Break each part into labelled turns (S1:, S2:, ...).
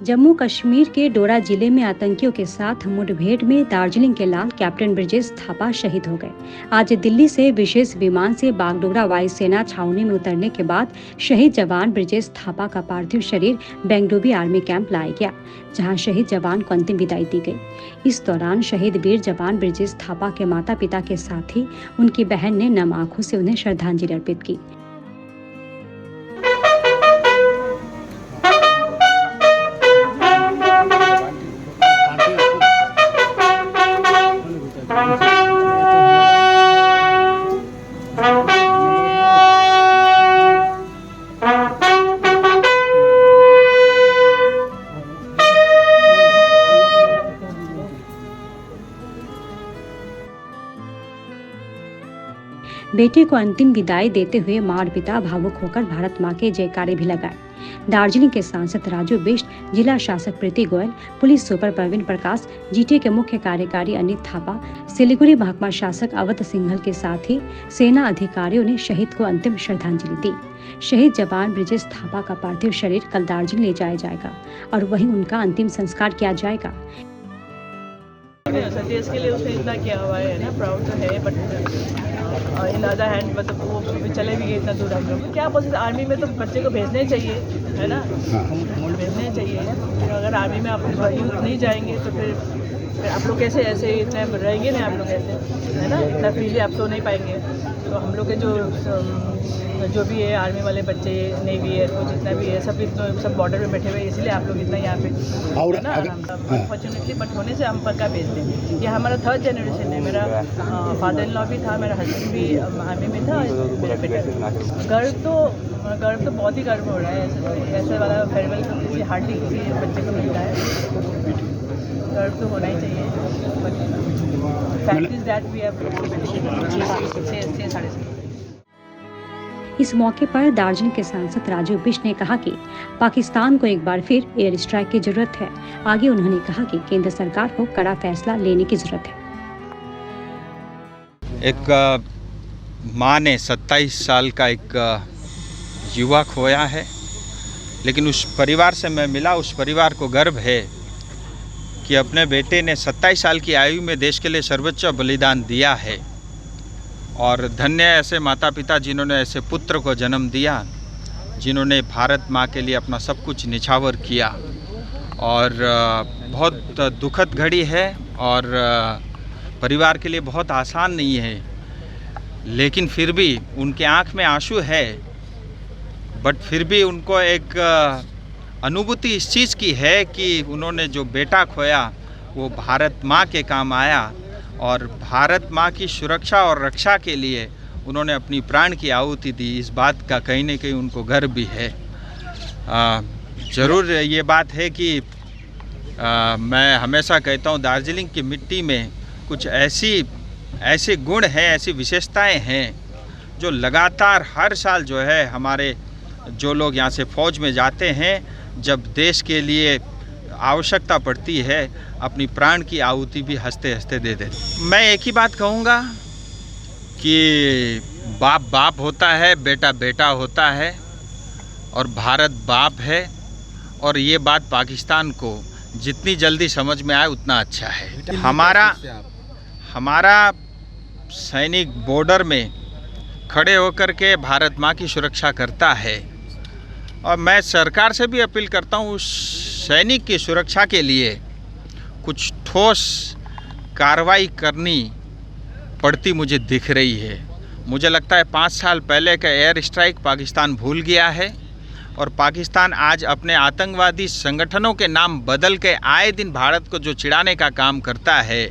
S1: जम्मू कश्मीर के डोडा जिले में आतंकियों के साथ मुठभेड़ में दार्जिलिंग के लाल कैप्टन ब्रिजेश थापा शहीद हो गए। आज दिल्ली से विशेष विमान से बागडोगरा वायुसेना छावनी में उतरने के बाद शहीद जवान ब्रिजेश थापा का पार्थिव शरीर बेंगडोबी आर्मी कैंप लाया गया, जहां शहीद जवान को अंतिम विदाई दी गई। इस दौरान शहीद वीर जवान ब्रिजेश थापा के माता पिता के साथ ही उनकी बहन ने नम आंखों से उन्हें श्रद्धांजलि अर्पित की। बेटे को अंतिम विदाई देते हुए माता पिता भावुक होकर भारत मां के जयकारे भी लगाए। दार्जिलिंग के सांसद राजू बिष्ट, जिला शासक प्रीति Goyal, police super Praveen Prakash, GTA के मुख्य कार्यकारी अनित थापा, सिलीगुड़ी महकमा शासक अवध सिंघल के साथ ही सेना अधिकारियों ने शहीद को अंतिम श्रद्धांजलि दी। शहीद जवान ब्रिजेश थापा का पार्थिव शरीर कल दार्जिलिंग ले जाया जाएगा और वहीं उनका अंतिम संस्कार किया जाएगा।
S2: देश के लिए उसने इतना किया हुआ है ना, प्राउड तो है, बट इन अदर हैंड मतलब वो भी चले भी गए इतना दूर हम लोग। क्या बोल सकते, आर्मी में तो बच्चे को भेजने चाहिए, है ना, भेजने चाहिए। फिर अगर आर्मी में आप यूथ नहीं जाएंगे तो फिर आप लोग कैसे ऐसे इतने रहेंगे ना, आप लोग ऐसे, है ना, इतना फ्रीली आप तो नहीं पाएंगे। तो हम लोग के जो भी है आर्मी वाले बच्चे, नेवी एयरफोर्स जितना भी है, सब बॉर्डर पे बैठे हुए, इसलिए आप लोग इतना यहाँ पे है ना, अनफॉर्चुनेटली बट होने से हम पक्का भेज दें। ये हमारा 3rd जनरेशन है। मेरा फादर इन लॉ भी था, मेरा हस्बैंड भी आर्मी में था, मेरा बेटा। गर्व तो बहुत ही गर्व हो रहा है। ऐसे वाला फेयरवेल तो किसी हार्डली किसी बच्चे को मिलता है। गर्व तो होना ही चाहिए। Fact is that we have 6:30।
S1: इस मौके पर दार्जिलिंग के सांसद राजू बिष्ट ने कहा कि पाकिस्तान को एक बार फिर एयर स्ट्राइक की जरूरत है। आगे उन्होंने कहा कि केंद्र सरकार को कड़ा फैसला लेने की जरूरत है।
S3: एक माँ ने 27 साल का एक युवा खोया है, लेकिन उस परिवार से मैं मिला, उस परिवार को गर्व है कि अपने बेटे ने 27 साल की आयु में देश के लिए सर्वोच्च बलिदान दिया है। और धन्य ऐसे माता पिता जिन्होंने ऐसे पुत्र को जन्म दिया, जिन्होंने भारत माँ के लिए अपना सब कुछ निछावर किया। और बहुत दुखद घड़ी है और परिवार के लिए बहुत आसान नहीं है, लेकिन फिर भी उनके आँख में आंसू है, बट फिर भी उनको एक अनुभूति इस चीज़ की है कि उन्होंने जो बेटा खोया वो भारत माँ के काम आया और भारत माँ की सुरक्षा और रक्षा के लिए उन्होंने अपनी प्राण की आहुति दी। इस बात का कहीं न कहीं उनको गर्व भी है। ज़रूर ये बात है कि मैं हमेशा कहता हूँ दार्जिलिंग की मिट्टी में कुछ ऐसे गुण हैं, ऐसी विशेषताएं हैं जो लगातार हर साल जो है हमारे जो लोग यहाँ से फ़ौज में जाते हैं, जब देश के लिए आवश्यकता पड़ती है, अपनी प्राण की आहुति भी हंसते हंसते दे देते। मैं एक ही बात कहूँगा कि बाप बाप होता है, बेटा बेटा होता है और भारत बाप है। और ये बात पाकिस्तान को जितनी जल्दी समझ में आए उतना अच्छा है। हमारा सैनिक बॉर्डर में खड़े होकर के भारत माँ की सुरक्षा करता है और मैं सरकार से भी अपील करता हूँ उस सैनिक की सुरक्षा के लिए कुछ ठोस कार्रवाई करनी पड़ती मुझे दिख रही है। मुझे लगता है 5 साल पहले का एयर स्ट्राइक पाकिस्तान भूल गया है और पाकिस्तान आज अपने आतंकवादी संगठनों के नाम बदल के आए दिन भारत को जो चिढ़ाने का काम करता है,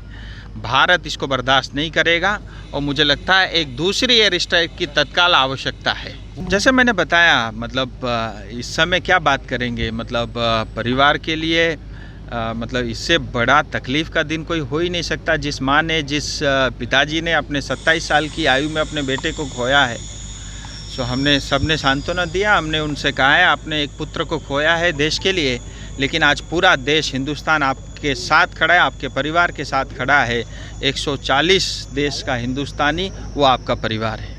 S3: भारत इसको बर्दाश्त नहीं करेगा। और मुझे लगता है एक दूसरी एयर स्ट्राइक की तत्काल आवश्यकता है। जैसे मैंने बताया, मतलब इस समय क्या बात करेंगे, मतलब परिवार के लिए मतलब इससे बड़ा तकलीफ़ का दिन कोई हो ही नहीं सकता। जिस माँ ने, जिस पिताजी ने अपने 27 साल की आयु में अपने बेटे को खोया है, सो हमने सबने सांत्वना दिया। हमने उनसे कहा है आपने एक पुत्र को खोया है देश के लिए, लेकिन आज पूरा देश, हिंदुस्तान आपके साथ खड़ा है, आपके परिवार के साथ खड़ा है। 140 देश का हिंदुस्तानी वो आपका परिवार है।